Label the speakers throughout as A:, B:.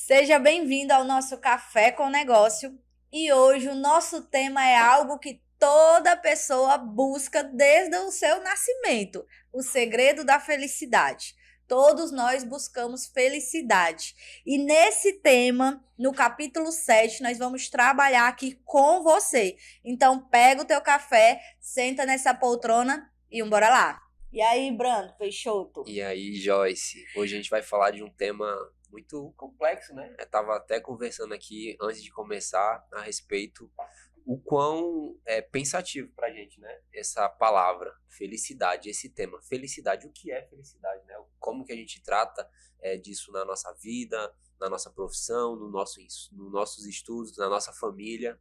A: Seja bem-vindo ao nosso Café com Negócio. E hoje o nosso tema é algo que toda pessoa busca desde o seu nascimento: o segredo da felicidade. Todos nós buscamos felicidade. E nesse tema, no capítulo 7, nós vamos trabalhar aqui com você. Então, pega o teu café, senta nessa poltrona e bora lá. E aí, Brando Peixoto?
B: E aí, Joyce, hoje a gente vai falar de um tema muito complexo, né? Eu estava até conversando aqui antes de começar a respeito o quão é pensativo pra gente, né? Essa palavra, felicidade, esse tema. Felicidade, o que é felicidade, né? Como que a gente trata disso na nossa vida, na nossa profissão, nos nossos estudos, na nossa família.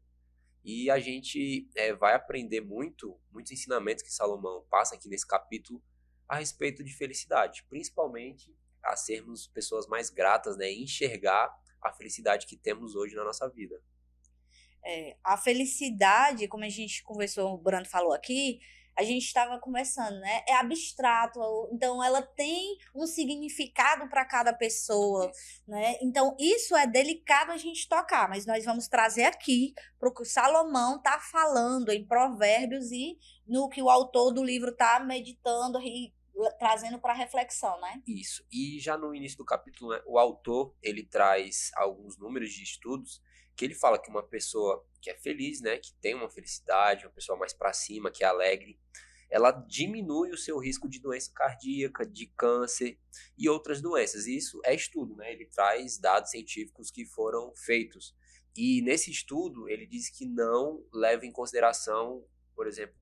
B: E a gente vai aprender muitos ensinamentos que Salomão passa aqui nesse capítulo a respeito de felicidade, principalmente a sermos pessoas mais gratas, né, e enxergar a felicidade que temos hoje na nossa vida.
A: A felicidade, como a gente conversou, o Brando falou aqui, a gente estava conversando, né? É abstrato, então ela tem um significado para cada pessoa,
B: Isso.
A: né? Então isso é delicado a gente tocar, mas nós vamos trazer aqui para o que o Salomão está falando em Provérbios e no que o autor do livro está meditando e trazendo para reflexão, né?
B: Isso. E já no início do capítulo, né, o autor ele traz alguns números de estudos que ele fala que uma pessoa que é feliz, né, que tem uma felicidade, uma pessoa mais para cima, que é alegre, ela diminui o seu risco de doença cardíaca, de câncer e outras doenças. E isso é estudo, né? Ele traz dados científicos que foram feitos. E nesse estudo, ele diz que não leva em consideração, por exemplo,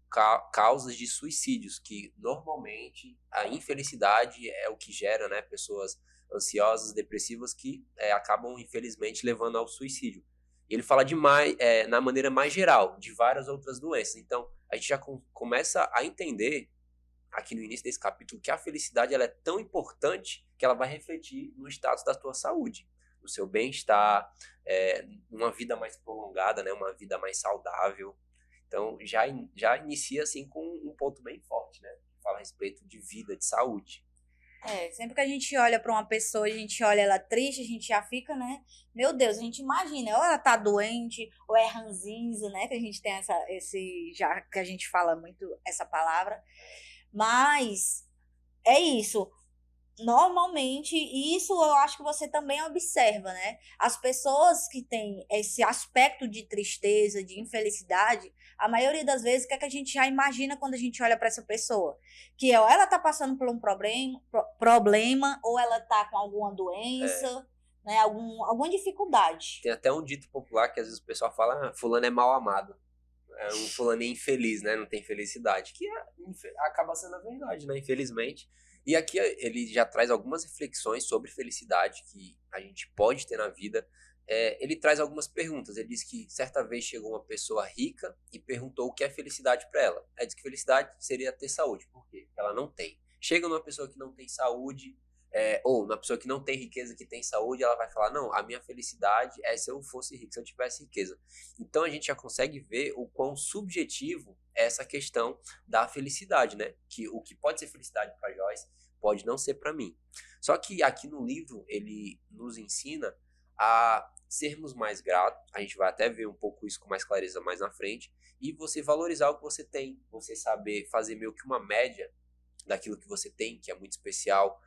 B: causas de suicídios, que normalmente a infelicidade é o que gera, né, pessoas ansiosas, depressivas, que acabam, infelizmente, levando ao suicídio. Ele fala na maneira mais geral, de várias outras doenças. Então, a gente já começa a entender, aqui no início desse capítulo, que a felicidade ela é tão importante que ela vai refletir no status da tua saúde, no seu bem-estar, numa vida mais prolongada, né, uma vida mais saudável. Então, já inicia assim com um ponto bem forte, né? Fala a respeito de vida, de saúde.
A: Sempre que a gente olha para uma pessoa, a gente olha ela triste, a gente já fica, né? Meu Deus, a gente imagina, ou ela tá doente, ou é ranzinza, né? Que a gente tem já que a gente fala muito essa palavra. Mas é isso. Normalmente, e isso eu acho que você também observa, né? As pessoas que têm esse aspecto de tristeza, de infelicidade, a maioria das vezes, o que é que a gente já imagina quando a gente olha para essa pessoa? Que é, ou ela tá passando por um problema, ou ela tá com alguma
B: É,
A: doença, né? Alguma dificuldade.
B: tem até um dito popular que às vezes o pessoal fala, fulano é mal amado. É um fulano é infeliz, né? Não tem felicidade. Que acaba sendo a verdade, né? Infelizmente. E aqui ele já traz algumas reflexões sobre felicidade que a gente pode ter na vida. Ele traz algumas perguntas. Ele diz que certa vez chegou uma pessoa rica e perguntou o que é felicidade para ela. Ela disse que felicidade seria ter saúde. Por quê? Porque ela não tem. Chega numa pessoa que não tem saúde, ou uma pessoa que não tem riqueza, que tem saúde, ela vai falar: não, a minha felicidade é se eu fosse rico, se eu tivesse riqueza. Então a gente já consegue ver o quão subjetivo é essa questão da felicidade, né? Que o que pode ser felicidade para Joyce pode não ser para mim. Só que aqui no livro ele nos ensina a sermos mais gratos. A gente vai até ver um pouco isso com mais clareza mais na frente. E você valorizar o que você tem, você saber fazer meio que uma média daquilo que você tem, que é muito especial.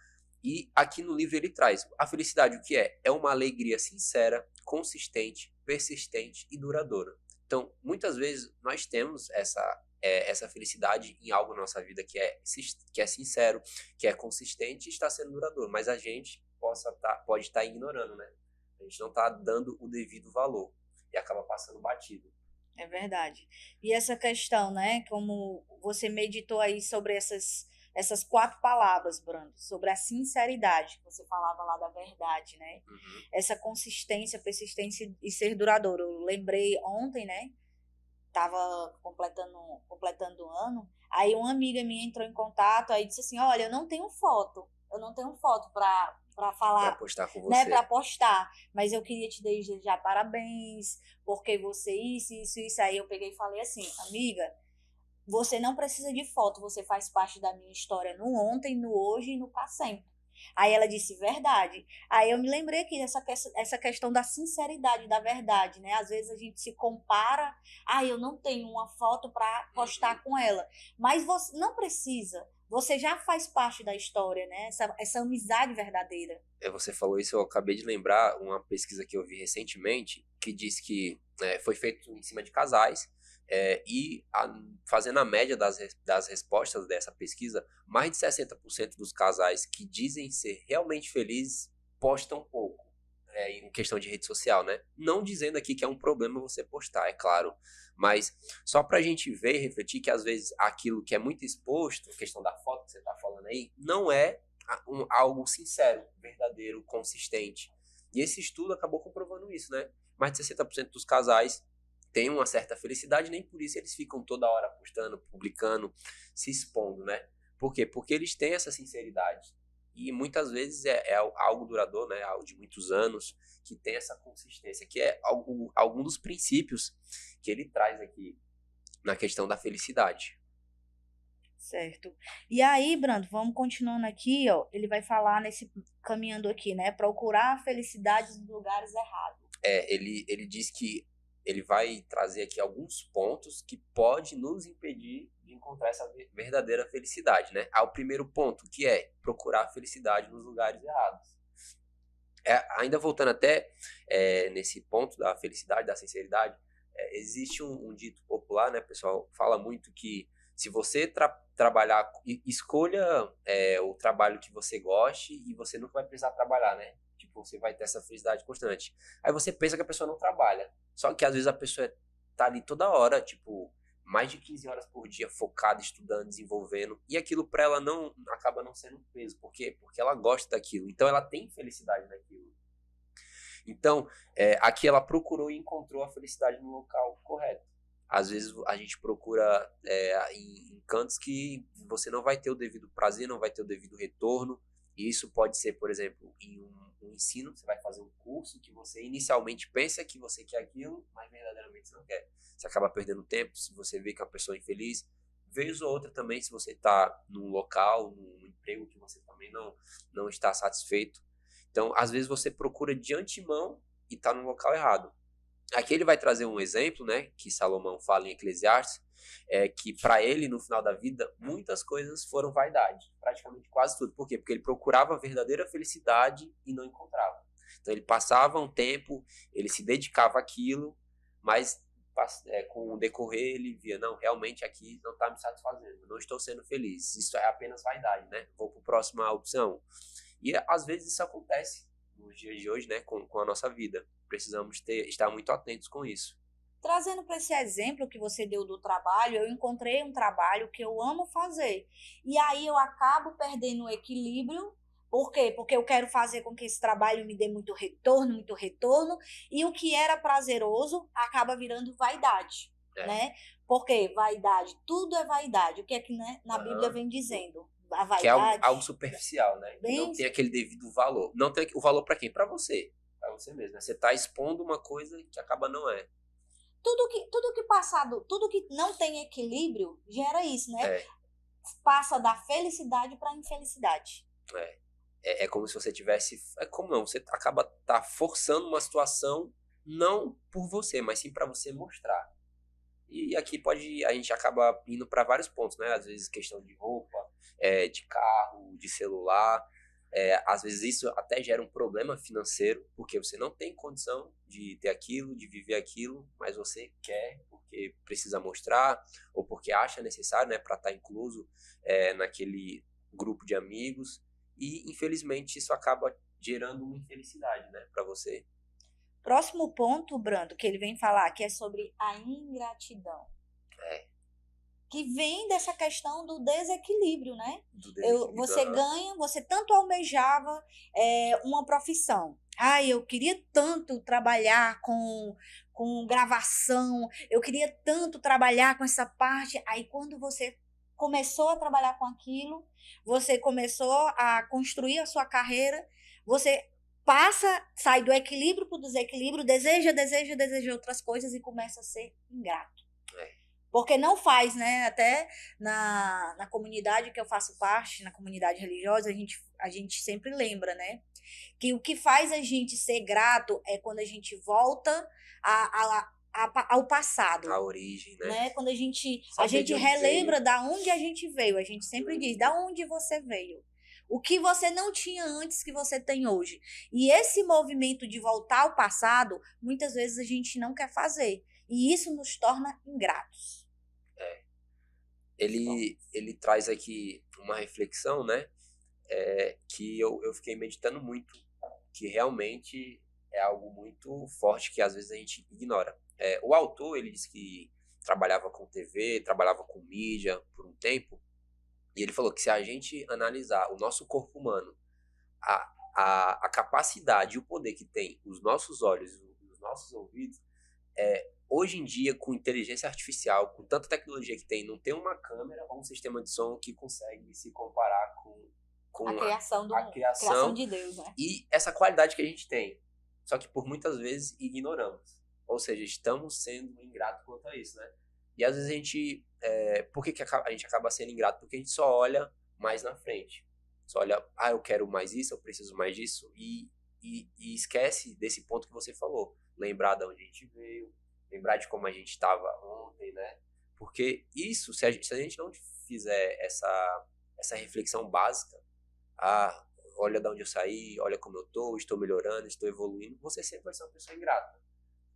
B: E aqui no livro ele traz a felicidade, o que é? É uma alegria sincera, consistente, persistente e duradoura. Então, muitas vezes nós temos essa felicidade em algo na nossa vida que é sincero, que é consistente e está sendo duradouro, mas a gente pode estar ignorando, né? A gente não está dando o devido valor e acaba passando batido.
A: É verdade. E essa questão, né? Como você meditou aí sobre essas quatro palavras, Brando, sobre a sinceridade, que você falava lá da verdade, né?
B: Uhum.
A: Essa consistência, persistência e ser duradouro. Eu lembrei ontem, né? Tava completando o ano. Aí uma amiga minha entrou em contato, aí disse assim: Olha, eu não tenho foto para
B: Para
A: falar,
B: postar com
A: né, para
B: você.
A: postar, mas eu queria te desejar parabéns, porque você isso. Aí eu peguei e falei assim: Amiga, você não precisa de foto, você faz parte da minha história no ontem, no hoje e no para sempre. Aí ela disse, verdade. Aí eu me lembrei aqui essa questão da sinceridade, da verdade, né? Às vezes a gente se compara, eu não tenho uma foto para postar com ela. Mas você não precisa. Você já faz parte da história, né? Essa amizade verdadeira.
B: Você falou isso, eu acabei de lembrar uma pesquisa que eu vi recentemente, que diz que foi feito em cima de casais, fazendo a média das respostas dessa pesquisa, mais de 60% dos casais que dizem ser realmente felizes postam pouco, em questão de rede social, né? Não dizendo aqui que é um problema você postar, é claro, mas só pra gente ver e refletir que às vezes aquilo que é muito exposto, a questão da foto que você tá falando aí, não é algo sincero, verdadeiro, consistente. E esse estudo acabou comprovando isso, né? Mais de 60% dos casais têm uma certa felicidade, nem por isso eles ficam toda hora postando, publicando, se expondo, né? Por quê? Porque eles têm essa sinceridade. E muitas vezes é algo duradouro, né? Algo de muitos anos, que tem essa consistência, que é algum dos princípios que ele traz aqui na questão da felicidade.
A: Certo. E aí, Brando, vamos continuando aqui, ó. Ele vai falar caminhando aqui, né? Procurar a felicidade nos lugares errados.
B: Ele diz que ele vai trazer aqui alguns pontos que pode nos impedir de encontrar essa verdadeira felicidade, né? O primeiro ponto, que é procurar a felicidade nos lugares errados. Ainda voltando até nesse ponto da felicidade, da sinceridade, existe um dito popular, né, pessoal? Fala muito que se você trabalhar, escolha o trabalho que você goste e você nunca vai precisar trabalhar, né? Tipo, você vai ter essa felicidade constante. Aí você pensa que a pessoa não trabalha. Só que às vezes a pessoa tá ali toda hora, tipo, mais de 15 horas por dia focada, estudando, desenvolvendo. E aquilo pra ela acaba não sendo um peso. Por quê? Porque ela gosta daquilo. Então ela tem felicidade naquilo. Então, aqui ela procurou e encontrou a felicidade no local correto. Às vezes a gente procura em cantos que você não vai ter o devido prazer, não vai ter o devido retorno. E isso pode ser, por exemplo, em um ensino, você vai fazer um curso que você inicialmente pensa que você quer aquilo, mas verdadeiramente você não quer. Você acaba perdendo tempo se você vê que é uma pessoa infeliz. Vez ou outra também, se você está num local, num emprego que você também não está satisfeito. Então, às vezes você procura de antemão e está no local errado. Aqui ele vai trazer um exemplo, né, que Salomão fala em Eclesiastes, que para ele, no final da vida, muitas coisas foram vaidade, praticamente quase tudo. Por quê? Porque ele procurava a verdadeira felicidade e não encontrava. Então ele passava um tempo, ele se dedicava àquilo, mas com o decorrer ele via, não, realmente aqui não está me satisfazendo, eu não estou sendo feliz, isso é apenas vaidade, né? Vou para a próxima opção. E às vezes isso acontece nos dias de hoje, né, com a nossa vida. Precisamos estar muito atentos com isso.
A: Trazendo para esse exemplo que você deu do trabalho, eu encontrei um trabalho que eu amo fazer. E aí eu acabo perdendo o equilíbrio. Por quê? Porque eu quero fazer com que esse trabalho me dê muito retorno, e o que era prazeroso acaba virando vaidade, né? Porque vaidade, tudo é vaidade. O que é que, né, na Bíblia vem dizendo? A vaidade.
B: Que é algo superficial, né? Que não tem aquele devido valor. Não tem o valor para quem? Para você. Para você mesmo. Né? Você está expondo uma coisa que acaba não é.
A: Tudo que não tem equilíbrio gera isso, né? Passa da felicidade para a infelicidade.
B: É como se você tivesse... É como não, você acaba forçando uma situação não por você, mas sim para você mostrar. E aqui a gente acaba indo para vários pontos, né? Às vezes questão de roupa, de carro, de celular. Às vezes isso até gera um problema financeiro, porque você não tem condição de ter aquilo, de viver aquilo, mas você quer, porque precisa mostrar, ou porque acha necessário, né, para estar incluso naquele grupo de amigos. E infelizmente isso acaba gerando uma infelicidade, né, para você.
A: Próximo ponto, Brando, que ele vem falar, que é sobre a ingratidão. Que vem dessa questão do desequilíbrio, né? Você ganha, você tanto almejava uma profissão. Eu queria tanto trabalhar com gravação, eu queria tanto trabalhar com essa parte. Aí quando você começou a trabalhar com aquilo, você começou a construir a sua carreira, você sai do equilíbrio para o desequilíbrio, deseja outras coisas e começa a ser ingrato. Porque não faz, né? Até na comunidade que eu faço parte, na comunidade religiosa, a gente sempre lembra, né? Que o que faz a gente ser grato é quando a gente volta ao
B: A
A: passado,
B: origem, né?
A: né? Quando a
B: Saber
A: gente
B: de onde veio.
A: relembra da onde a gente veio, a gente sempre diz, da onde você veio. O que você não tinha antes que você tem hoje. E esse movimento de voltar ao passado, muitas vezes a gente não quer fazer. E isso nos torna ingratos.
B: É.
A: Nos torna.
B: Ele traz aqui uma reflexão, né? Que eu fiquei meditando muito, que realmente é algo muito forte que às vezes a gente ignora. O autor, ele disse que trabalhava com TV, trabalhava com mídia por um tempo, e ele falou que se a gente analisar o nosso corpo humano, a capacidade e o poder que tem os nossos olhos e os nossos ouvidos, hoje em dia, com inteligência artificial, com tanta tecnologia que tem, não tem uma câmera ou um sistema de som que consegue se comparar com
A: A criação,
B: a
A: criação
B: criação
A: de Deus, né?
B: e essa qualidade que a gente tem. Só que por muitas vezes ignoramos. Ou seja, estamos sendo ingratos quanto a isso, né? E às vezes a gente. Por que a gente acaba sendo ingrato? Porque a gente só olha mais na frente. Só olha, eu quero mais isso, eu preciso mais disso. E esquece desse ponto que você falou. Lembrar de onde a gente veio, lembrar de como a gente estava ontem, né? Porque isso, se a gente não fizer essa reflexão básica, olha de onde eu saí, olha como eu estou melhorando, estou evoluindo, você sempre vai ser uma pessoa ingrata.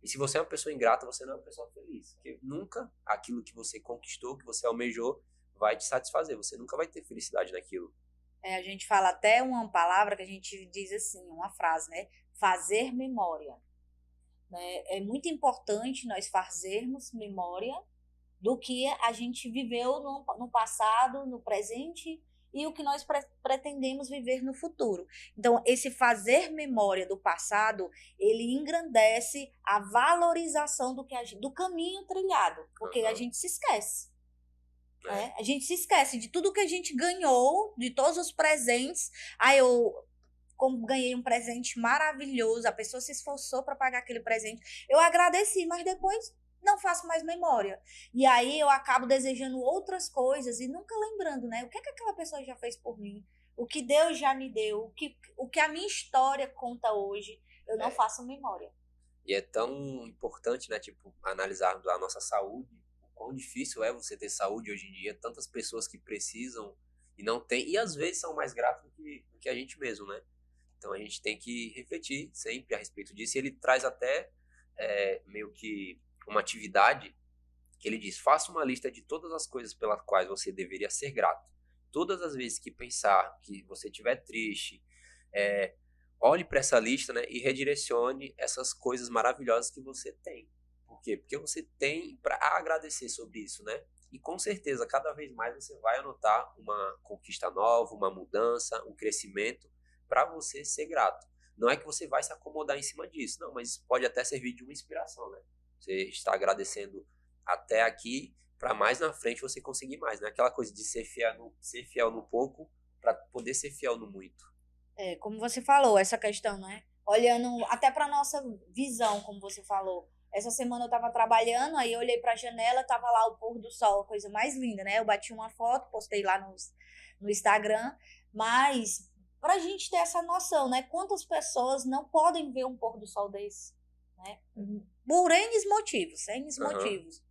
B: E se você é uma pessoa ingrata, você não é uma pessoa feliz. Porque nunca aquilo que você conquistou, que você almejou, vai te satisfazer. Você nunca vai ter felicidade naquilo.
A: A gente fala até uma palavra que a gente diz assim, uma frase, né? Fazer memória. Né? É muito importante nós fazermos memória do que a gente viveu no passado, no presente e o que nós pretendemos viver no futuro. Então, esse fazer memória do passado, ele engrandece a valorização do caminho trilhado, porque a
B: Uhum.
A: gente se esquece.
B: É.
A: Né? A gente se esquece de tudo que a gente ganhou, de todos os presentes. Eu como ganhei um presente maravilhoso, a pessoa se esforçou para pagar aquele presente. Eu agradeci, mas depois não faço mais memória. E aí eu acabo desejando outras coisas e nunca lembrando, né? O que é que aquela pessoa já fez por mim? O que Deus já me deu? O que a minha história conta hoje? Eu não
B: É.
A: faço memória.
B: E é tão importante, né, tipo, analisarmos a nossa saúde, o quão difícil é você ter saúde hoje em dia, tantas pessoas que precisam e não tem, e às vezes são mais gratos do que a gente mesmo, né? Então a gente tem que refletir sempre a respeito disso. E ele traz até meio que uma atividade que ele diz: faça uma lista de todas as coisas pelas quais você deveria ser grato. Todas as vezes que pensar que você estiver triste, é, olhe para essa lista, né, e redirecione essas coisas maravilhosas que você tem. Por quê? Porque você tem para agradecer sobre isso, né? E com certeza, cada vez mais você vai anotar uma conquista nova, uma mudança, um crescimento para você ser grato. Não é que você vai se acomodar em cima disso, não, mas pode até servir de uma inspiração, né? Você está agradecendo até aqui para mais na frente você conseguir mais, né? Aquela coisa de ser fiel no pouco para poder ser fiel no muito.
A: Como você falou, essa questão, né? Olhando até para nossa visão, como você falou. Essa semana eu estava trabalhando, aí eu olhei para a janela, tava lá o pôr do sol, a coisa mais linda, né? Eu bati uma foto, postei lá no Instagram, mas para a gente ter essa noção, né? Quantas pessoas não podem ver um pôr do sol desse, né? Por N motivos, N
B: Aham.
A: motivos.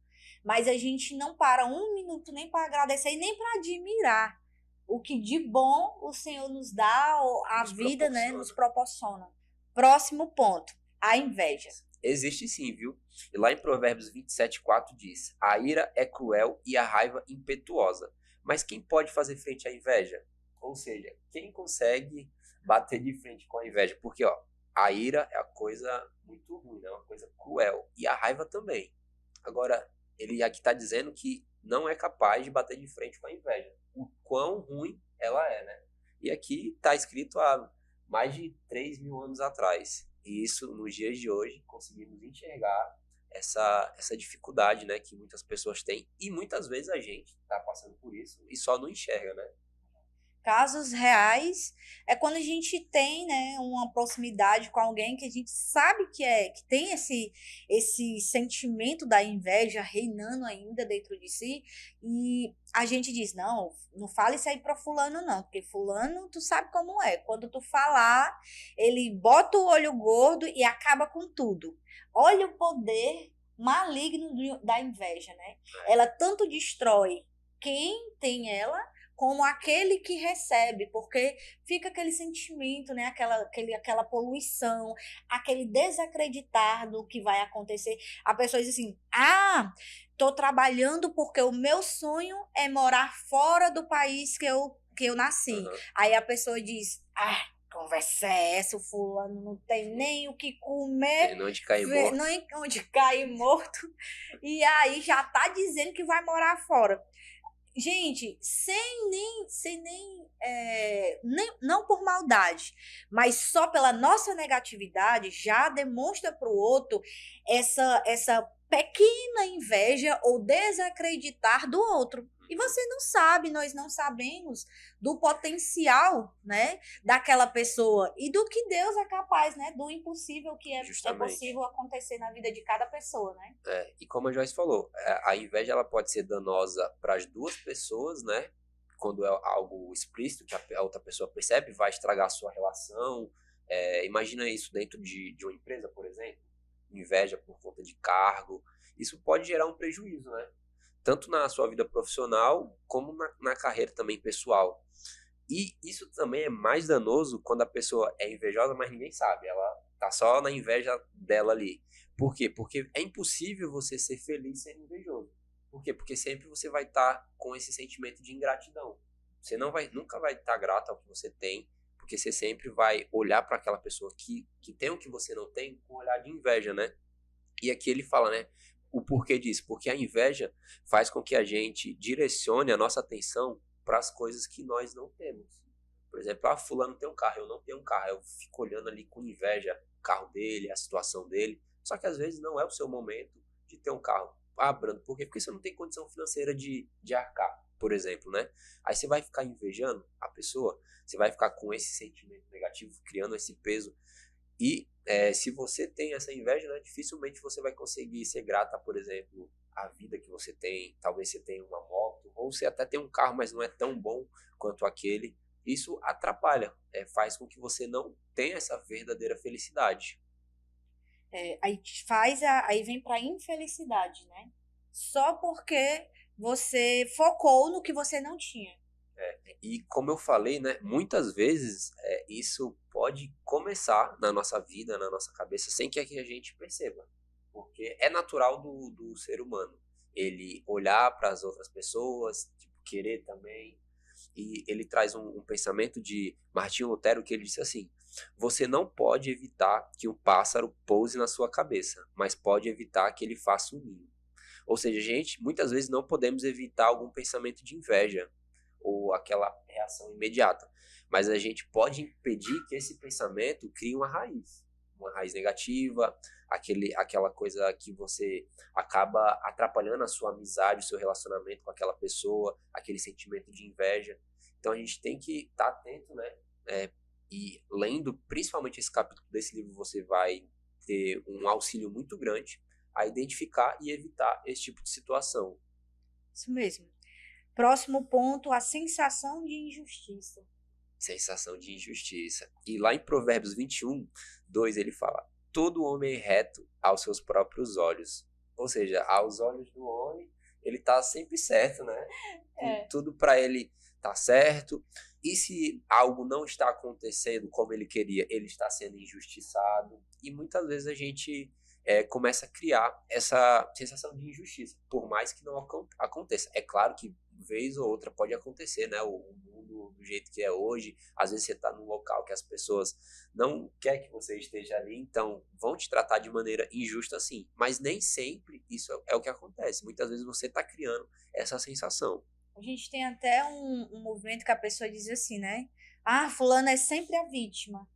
A: Mas a gente não para um minuto nem para agradecer e nem para admirar o que de bom o Senhor nos dá, a
B: Nos
A: vida, né, nos
B: proporciona.
A: proporciona. Próximo ponto, a inveja.
B: Existe sim, viu? E lá em Provérbios 27:4 diz: a ira é cruel e a raiva impetuosa. Mas quem pode fazer frente à inveja? Ou seja, quem consegue bater de frente com a inveja? Porque, ó, a ira é uma coisa muito ruim, né? Uma coisa cruel. E a raiva também. Agora, ele aqui está dizendo que não é capaz de bater de frente com a inveja. O quão ruim ela é, né? E aqui está escrito há mais de 3.000 anos atrás. E isso, nos dias de hoje, conseguimos enxergar essa dificuldade, né, que muitas pessoas têm. E muitas vezes a gente está passando por isso e só não enxerga, né?
A: Casos reais é quando a gente tem, né, uma proximidade com alguém que a gente sabe que tem esse sentimento da inveja reinando ainda dentro de si, e a gente diz, não, não fala isso aí para fulano não, porque fulano tu sabe como é. Quando tu falar, ele bota o olho gordo e acaba com tudo. Olha o poder maligno da inveja, né? Ela tanto destrói quem tem ela, como aquele que recebe, porque fica aquele sentimento, né? Aquela poluição, aquele desacreditar do que vai acontecer. A pessoa diz assim: ah, estou trabalhando porque o meu sonho é morar fora do país que eu nasci.
B: Aham.
A: Aí a pessoa diz: ah, conversa é essa? O fulano não tem nem o que comer,
B: Tem onde cair morto.
A: nem onde cair morto, e aí já tá dizendo que vai morar fora. Gente, não por maldade, mas só pela nossa negatividade, já demonstra para o outro essa pequena inveja ou desacreditar do outro. E você não sabe, nós não sabemos do potencial, né, daquela pessoa e do que Deus é capaz, né, do impossível que é
B: Justamente.
A: possível acontecer na vida de cada pessoa, né?
B: E como a Joyce falou, a inveja ela pode ser danosa para as duas pessoas, né? Quando é algo explícito que a outra pessoa percebe, vai estragar a sua relação. Imagina isso dentro de uma empresa, por exemplo, inveja por conta de cargo. Isso pode gerar um prejuízo, né? Tanto na sua vida profissional, como na carreira também pessoal. E isso também é mais danoso quando a pessoa é invejosa, mas ninguém sabe. Ela tá só na inveja dela ali. Por quê? Porque é impossível você ser feliz sendo invejoso. Por quê? Porque sempre você vai estar com esse sentimento de ingratidão. Você nunca vai estar grato ao que você tem, porque você sempre vai olhar para aquela pessoa que tem o que você não tem com um olhar de inveja, né? E aqui ele fala, né? O porquê disso? Porque a inveja faz com que a gente direcione a nossa atenção para as coisas que nós não temos. Por exemplo, fulano tem um carro, eu não tenho um carro. Eu fico olhando ali com inveja o carro dele, a situação dele. Só que às vezes não é o seu momento de ter um carro. Brando, por quê? Porque você não tem condição financeira de arcar, por exemplo, né? Aí você vai ficar invejando a pessoa, você vai ficar com esse sentimento negativo, criando esse peso. E se você tem essa inveja, né, dificilmente você vai conseguir ser grata, por exemplo, à vida que você tem. Talvez você tenha uma moto, ou você até tem um carro, mas não é tão bom quanto aquele. Isso atrapalha, faz com que você não tenha essa verdadeira felicidade.
A: Aí vem para infelicidade, né? Só porque você focou no que você não tinha.
B: E como eu falei, né, muitas vezes isso pode começar na nossa vida, na nossa cabeça, sem que a gente perceba. Porque é natural do ser humano ele olhar para as outras pessoas, tipo, querer também. E ele traz um pensamento de Martinho Lutero que ele disse assim: você não pode evitar que um pássaro pouse na sua cabeça, mas pode evitar que ele faça um ninho. Ou seja, gente, muitas vezes não podemos evitar algum pensamento de inveja ou aquela reação imediata, mas a gente pode impedir que esse pensamento crie uma raiz negativa, aquela coisa que você acaba atrapalhando a sua amizade, o seu relacionamento com aquela pessoa, aquele sentimento de inveja. Então a gente tem que estar atento, né? E lendo principalmente esse capítulo desse livro, você vai ter um auxílio muito grande a identificar e evitar esse tipo de situação.
A: Isso mesmo. Próximo ponto, a sensação de injustiça.
B: Sensação de injustiça. E lá em Provérbios 21:2 ele fala: todo homem é reto aos seus próprios olhos. Ou seja, aos olhos do homem, ele tá sempre certo, né? Tudo para ele tá certo. E se algo não está acontecendo como ele queria, ele está sendo injustiçado. E muitas vezes a gente começa a criar essa sensação de injustiça, por mais que não aconteça. É claro que vez ou outra pode acontecer, né? O mundo do jeito que é hoje, às vezes você está num local que as pessoas não querem que você esteja ali, então vão te tratar de maneira injusta assim. Mas nem sempre isso é o que acontece. Muitas vezes você está criando essa sensação.
A: A gente tem até um movimento que a pessoa diz assim, né? Ah, fulano é sempre a vítima.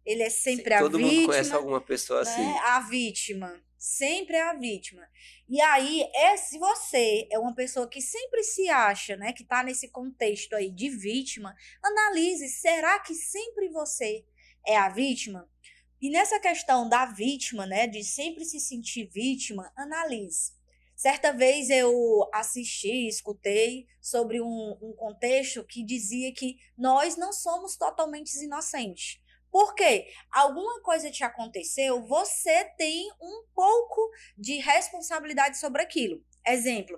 A: Ele é sempre a
B: Todo mundo conhece
A: vítima,
B: alguma pessoa
A: né?
B: assim.
A: A vítima. Sempre é a vítima. E aí, se você é uma pessoa que sempre se acha, né, que está nesse contexto aí de vítima, analise, será que sempre você é a vítima? E nessa questão da vítima, né, de sempre se sentir vítima, analise. Certa vez eu assisti, escutei sobre um contexto que dizia que nós não somos totalmente inocentes. Por quê? Alguma coisa te aconteceu, você tem um pouco de responsabilidade sobre aquilo. Exemplo,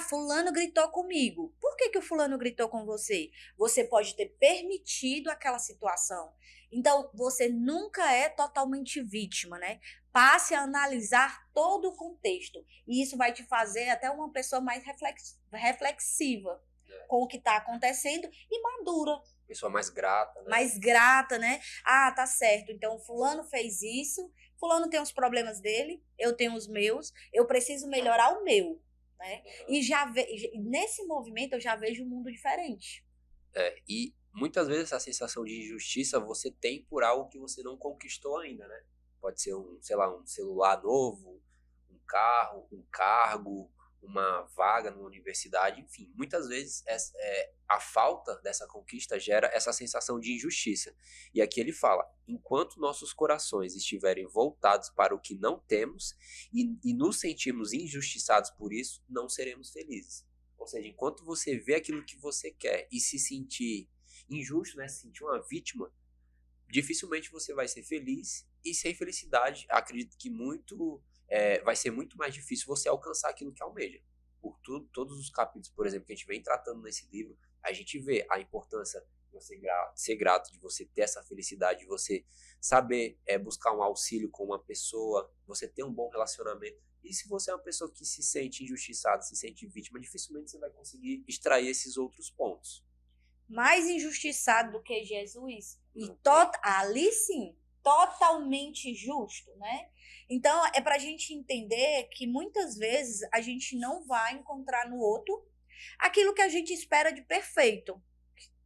A: fulano gritou comigo. Por que o fulano gritou com você? Você pode ter permitido aquela situação. Então, você nunca é totalmente vítima, né? Passe a analisar todo o contexto. E isso vai te fazer até uma pessoa mais reflexiva com o que está acontecendo e madura.
B: Pessoa mais grata, né?
A: Mais grata, né? Tá certo. Então, fulano fez isso, fulano tem os problemas dele, eu tenho os meus, eu preciso melhorar o meu, né? E nesse movimento eu já vejo um mundo diferente.
B: E muitas vezes essa sensação de injustiça você tem por algo que você não conquistou ainda, né? Pode ser sei lá, um celular novo, um carro, um cargo, uma vaga numa universidade, enfim. Muitas vezes a falta dessa conquista gera essa sensação de injustiça. E aqui ele fala, enquanto nossos corações estiverem voltados para o que não temos e nos sentirmos injustiçados por isso, não seremos felizes. Ou seja, enquanto você vê aquilo que você quer e se sentir injusto, né, se sentir uma vítima, dificilmente você vai ser feliz, e sem felicidade, acredito que vai ser muito mais difícil você alcançar aquilo que almeja. Por todos os capítulos, por exemplo, que a gente vem tratando nesse livro, a gente vê a importância de você ser grato, de você ter essa felicidade, de você saber buscar um auxílio com uma pessoa, você ter um bom relacionamento. E se você é uma pessoa que se sente injustiçada, se sente vítima, dificilmente você vai conseguir extrair esses outros pontos.
A: Mais injustiçado do que Jesus. E ali sim, totalmente justo, né? Então, é para a gente entender que muitas vezes a gente não vai encontrar no outro aquilo que a gente espera de perfeito.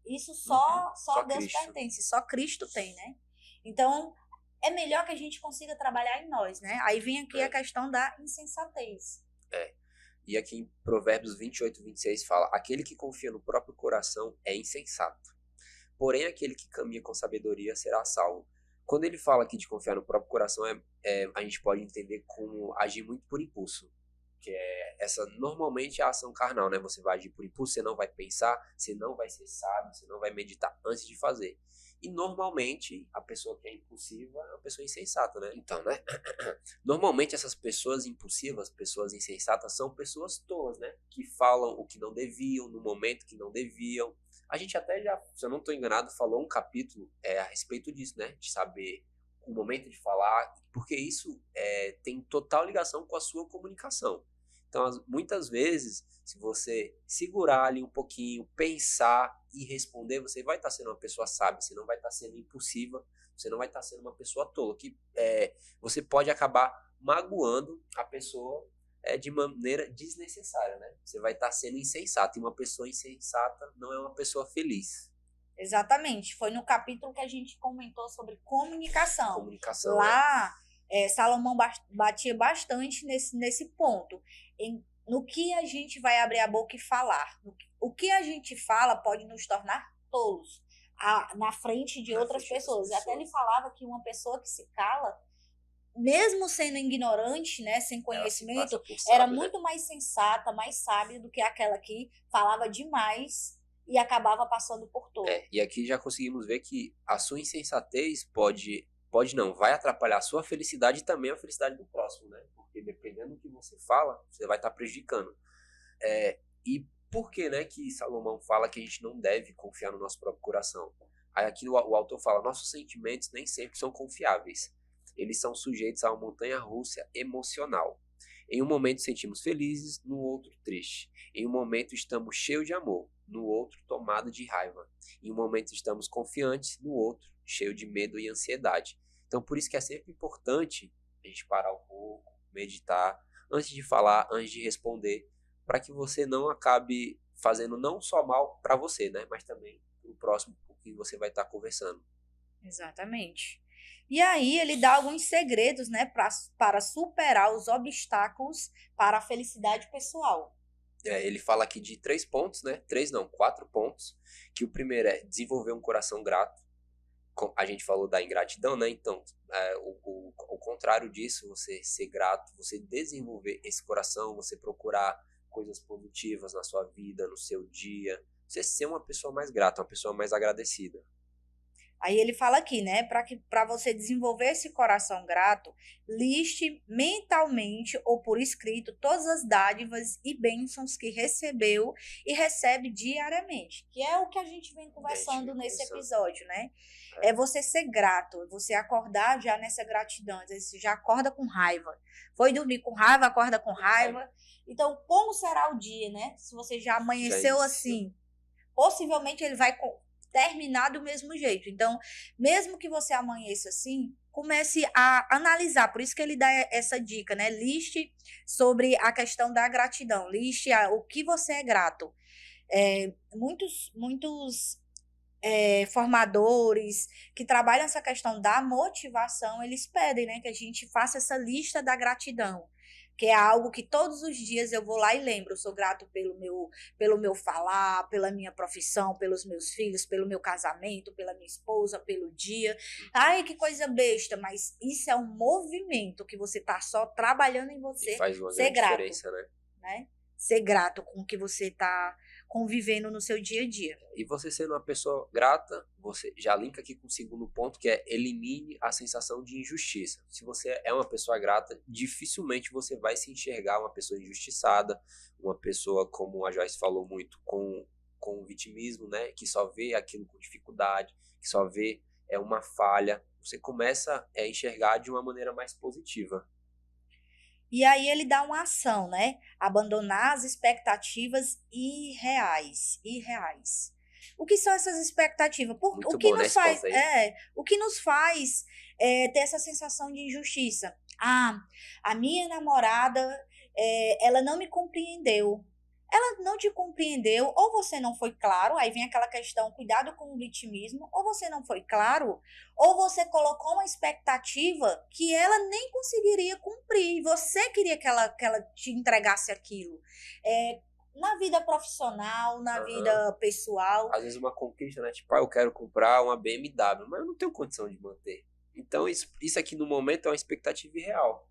A: Isso só Deus
B: Cristo.
A: pertence, só Cristo tem, né? Então, é melhor que a gente consiga trabalhar em nós, né? Aí vem aqui a questão da insensatez.
B: E aqui em Provérbios 28, 26 fala, aquele que confia no próprio coração é insensato. Porém, aquele que caminha com sabedoria será salvo. Quando ele fala aqui de confiar no próprio coração, a gente pode entender como agir muito por impulso. Que normalmente é a ação carnal, né? Você vai agir por impulso, você não vai pensar, você não vai ser sábio, você não vai meditar antes de fazer. E normalmente a pessoa que é impulsiva é uma pessoa insensata, né? Então, né? Normalmente essas pessoas impulsivas, pessoas insensatas, são pessoas tolas, né? Que falam o que não deviam, no momento que não deviam. A gente até já, se eu não estou enganado, falou um capítulo a respeito disso, né? De saber o momento de falar, porque isso tem total ligação com a sua comunicação. Então, muitas vezes, se você segurar ali um pouquinho, pensar e responder, você vai estar sendo uma pessoa sábia, você não vai estar sendo impulsiva, você não vai estar sendo uma pessoa tola, que você pode acabar magoando a pessoa de maneira desnecessária, né? Você vai estar sendo insensato, e uma pessoa insensata não é uma pessoa feliz.
A: Exatamente, foi no capítulo que a gente comentou sobre comunicação.
B: Comunicação,
A: lá, Salomão batia bastante nesse ponto, no que a gente vai abrir a boca e falar. O que a gente fala pode nos tornar tolos na frente de outras pessoas. Até ele falava que uma pessoa que se cala, mesmo sendo ignorante, né, sem conhecimento, era muito mais sensata, mais sábia do que aquela que falava demais e acabava passando por todo.
B: E aqui já conseguimos ver que a sua insensatez vai atrapalhar a sua felicidade e também a felicidade do próximo, né? Porque dependendo do que você fala, você vai estar prejudicando. E por que, né, que Salomão fala que a gente não deve confiar no nosso próprio coração? Aí aqui o autor fala, nossos sentimentos nem sempre são confiáveis. Eles são sujeitos a uma montanha-russa emocional. Em um momento sentimos felizes, no outro triste. Em um momento estamos cheios de amor, no outro tomado de raiva. Em um momento estamos confiantes, no outro cheio de medo e ansiedade. Então por isso que é sempre importante a gente parar um pouco, meditar, antes de falar, antes de responder, para que você não acabe fazendo não só mal para você, né, mas também para o próximo com quem você vai estar conversando.
A: Exatamente. E aí ele dá alguns segredos, né, para superar os obstáculos para a felicidade pessoal.
B: Ele fala aqui de 3 pontos, né? 3 não, 4 pontos. Que o primeiro é desenvolver um coração grato. A gente falou da ingratidão, né? Então, o contrário disso, você ser grato, você desenvolver esse coração, você procurar coisas positivas na sua vida, no seu dia. Você ser uma pessoa mais grata, uma pessoa mais agradecida.
A: Aí ele fala aqui, né, para você desenvolver esse coração grato, liste mentalmente ou por escrito todas as dádivas e bênçãos que recebeu e recebe diariamente, que é o que a gente vem conversando nesse episódio, né? É você ser grato, você acordar já nessa gratidão, às vezes você já acorda com raiva. Foi dormir com raiva, acorda com raiva. Então, como será o dia, né? Se você já amanheceu assim, possivelmente ele vai terminar do mesmo jeito. Então, mesmo que você amanheça assim, comece a analisar. Por isso que ele dá essa dica, né? Liste sobre a questão da gratidão. Liste o que você é grato. Muitos formadores que trabalham essa questão da motivação, eles pedem, né, que a gente faça essa lista da gratidão, que é algo que todos os dias eu vou lá e lembro. Eu sou grato pelo meu falar, pela minha profissão, pelos meus filhos, pelo meu casamento, pela minha esposa, pelo dia. Ai, que coisa besta, mas isso é um movimento que você está só trabalhando em você.
B: E faz uma
A: ser
B: grande
A: grato,
B: diferença,
A: né? Ser grato com o que você está convivendo no seu dia a dia.
B: E você sendo uma pessoa grata, você já linka aqui com o segundo ponto, que é elimine a sensação de injustiça. Se você é uma pessoa grata, dificilmente você vai se enxergar uma pessoa injustiçada, uma pessoa, como a Joyce falou muito, com vitimismo, né? Que só vê aquilo com dificuldade, que só vê uma falha. Você começa a enxergar de uma maneira mais positiva.
A: E aí ele dá uma ação, né? Abandonar as expectativas irreais. O que são essas expectativas?
B: Muito bom, né, esse ponto aí.
A: O que nos faz ter essa sensação de injustiça? Ah, a minha namorada, ela não me compreendeu. Ela não te compreendeu, ou você não foi claro, aí vem aquela questão, cuidado com o vitimismo, ou você não foi claro, ou você colocou uma expectativa que ela nem conseguiria cumprir, e você queria que ela te entregasse aquilo. Na vida profissional, na vida pessoal.
B: Às vezes uma conquista, né? Tipo, eu quero comprar uma BMW, mas eu não tenho condição de manter. Então, isso aqui no momento é uma expectativa irreal.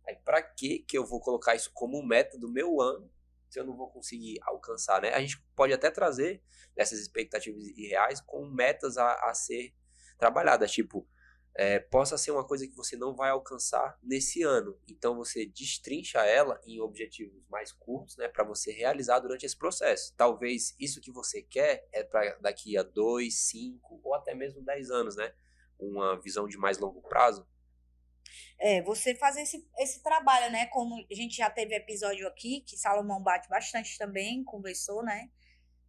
B: Aí, pra que eu vou colocar isso como meta do meu ano se eu não vou conseguir alcançar, né? A gente pode até trazer essas expectativas irreais com metas a ser trabalhadas, tipo, possa ser uma coisa que você não vai alcançar nesse ano. Então você destrincha ela em objetivos mais curtos, né, para você realizar durante esse processo. Talvez isso que você quer é para daqui a 2, 5 ou até mesmo 10 anos, né? Uma visão de mais longo prazo.
A: Você fazer esse trabalho, né? Como a gente já teve episódio aqui, que Salomão bate bastante também, conversou, né?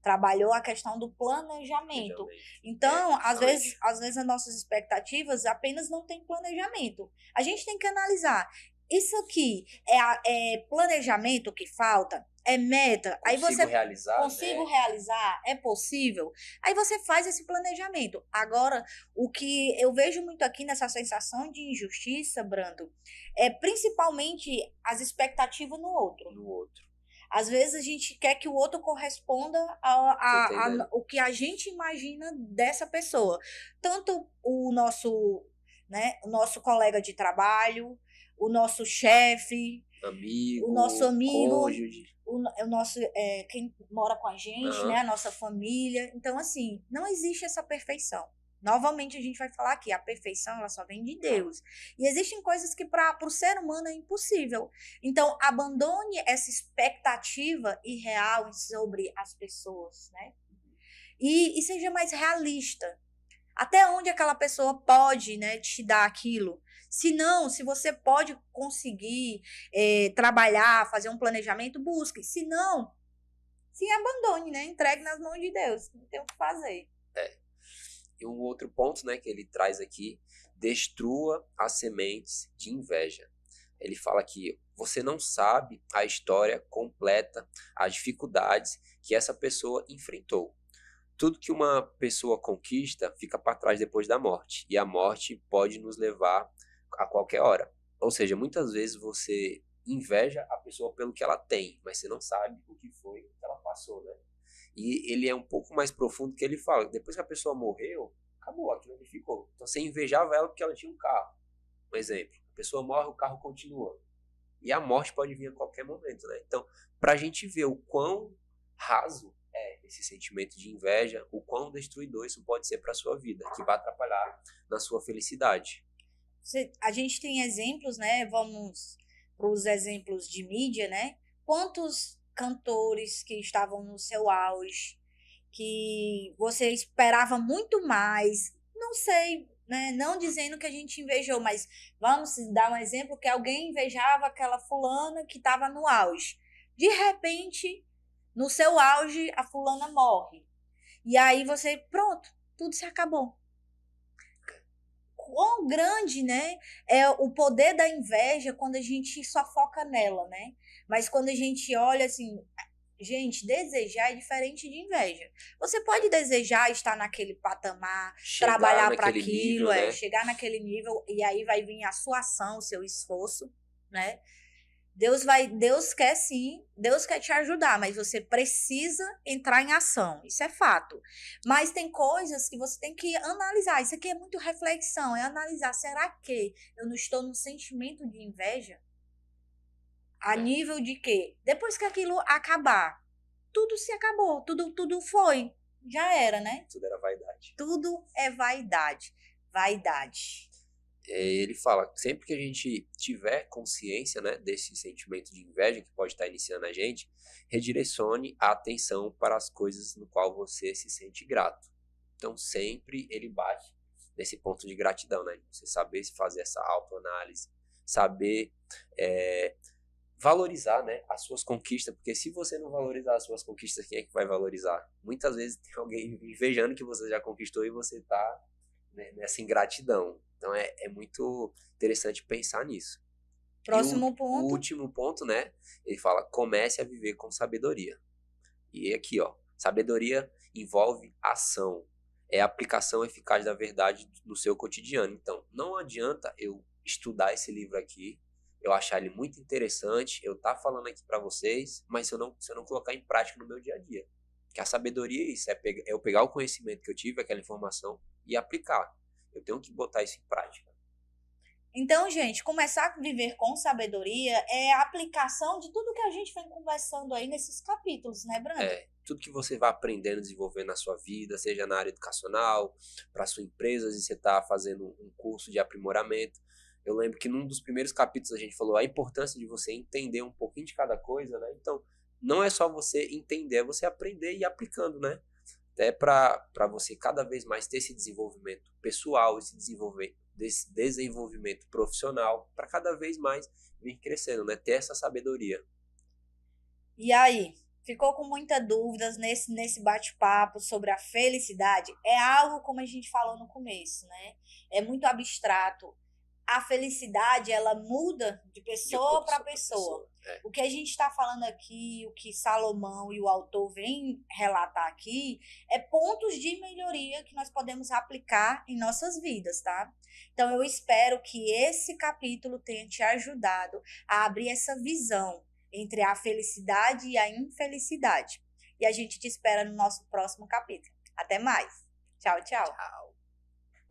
A: Trabalhou a questão do planejamento. Então, às vezes as nossas expectativas apenas não têm planejamento. A gente tem que analisar. Isso aqui é planejamento que falta? É meta? Aí você consigo realizar? É possível? Aí você faz esse planejamento. Agora, o que eu vejo muito aqui nessa sensação de injustiça, Brando, é principalmente as expectativas no outro. Às vezes a gente quer que o outro corresponda ao que a gente imagina dessa pessoa. Tanto o nosso colega de trabalho, o nosso chefe, o nosso amigo,
B: cônjuge.
A: o nosso, quem mora com a gente, né? A nossa família. Então, assim, não existe essa perfeição. Novamente, a gente vai falar aqui, a perfeição ela só vem de Deus. E existem coisas que para o ser humano é impossível. Então, abandone essa expectativa irreal sobre as pessoas, né? E seja mais realista. Até onde aquela pessoa pode, né, te dar aquilo. Se não, se você pode conseguir trabalhar, fazer um planejamento, busque. Se não, se abandone, né? Entregue nas mãos de Deus. Não tem o que fazer.
B: E um outro ponto, né, que ele traz aqui, destrua as sementes de inveja. Ele fala que você não sabe a história completa, as dificuldades que essa pessoa enfrentou. tudo que uma pessoa conquista fica para trás depois da morte. E a morte pode nos levar a qualquer hora. Ou seja, muitas vezes você inveja a pessoa pelo que ela tem, mas você não sabe o que foi que ela passou, né? E ele é um pouco mais profundo que ele fala, depois que a pessoa morreu, acabou, aquilo ali ficou. Então você invejava ela porque ela tinha um carro. Um exemplo, a pessoa morre, o carro continua. E a morte pode vir a qualquer momento, né? Então, pra gente ver o quão raso é esse sentimento de inveja, o quão destruidor isso pode ser para sua vida, que vai atrapalhar na sua felicidade.
A: A gente tem exemplos, né? Vamos para os exemplos de mídia, né? Quantos cantores que estavam no seu auge, que você esperava muito mais, não sei, né? Não dizendo que a gente invejou, mas vamos dar um exemplo que alguém invejava aquela fulana que estava no auge. De repente, no seu auge, a fulana morre. E aí você, pronto, tudo se acabou. Quão grande, né, é o poder da inveja quando a gente só foca nela, né? Mas quando a gente olha assim, gente, desejar é diferente de inveja. Você pode desejar estar naquele patamar,
B: Chegar
A: trabalhar para
B: naquele
A: aquilo,
B: nível, né?
A: chegar naquele nível e aí vai vir a sua ação, o seu esforço, né? Deus quer sim, Deus quer te ajudar, mas você precisa entrar em ação, isso é fato. Mas tem coisas que você tem que analisar, isso aqui é muito reflexão, é analisar, será que eu não estou num sentimento de inveja? A nível de que, depois que aquilo acabar, tudo se acabou, tudo foi, já era, né?
B: Tudo era vaidade.
A: Tudo é vaidade, vaidade.
B: Ele fala, sempre que a gente tiver consciência, né, desse sentimento de inveja que pode estar iniciando a gente, redirecione a atenção para as coisas no qual você se sente grato. Então sempre ele bate nesse ponto de gratidão, né? Você saber se fazer essa autoanálise, saber valorizar, né, as suas conquistas, porque se você não valorizar as suas conquistas, quem é que vai valorizar? Muitas vezes tem alguém invejando que você já conquistou e você está, né, nessa ingratidão. Então é muito interessante pensar nisso. E
A: Próximo
B: o
A: ponto.
B: último ponto, né? Ele fala, comece a viver com sabedoria. E aqui, ó, sabedoria envolve ação. É a aplicação eficaz da verdade no seu cotidiano. Então, não adianta eu estudar esse livro aqui, eu achar ele muito interessante, eu tá falando aqui para vocês, mas se eu não colocar em prática no meu dia a dia. Que a sabedoria é isso, é eu pegar o conhecimento que eu tive, aquela informação, e aplicar. Eu tenho que botar isso em prática.
A: Então, gente, começar a viver com sabedoria é a aplicação de tudo que a gente vem conversando aí nesses capítulos, né, Brando?
B: Tudo que você vai aprendendo, desenvolvendo na sua vida, seja na área educacional, para sua empresa, se você está fazendo um curso de aprimoramento. Eu lembro que num dos primeiros capítulos a gente falou a importância de você entender um pouquinho de cada coisa, né? Então, não é só você entender, é você aprender e ir aplicando, né? Até para você cada vez mais ter esse desenvolvimento pessoal, desse desenvolvimento profissional, para cada vez mais vir crescendo, né? Ter essa sabedoria.
A: E aí, ficou com muitas dúvidas nesse bate-papo sobre a felicidade? É algo como a gente falou no começo, né? É muito abstrato. A felicidade, ela muda de pessoa para pessoa. O que a gente está falando aqui, o que Salomão e o autor vêm relatar aqui, é pontos de melhoria que nós podemos aplicar em nossas vidas, tá? Então, eu espero que esse capítulo tenha te ajudado a abrir essa visão entre a felicidade e a infelicidade. E a gente te espera no nosso próximo capítulo. Até mais. Tchau, tchau.
B: Tchau.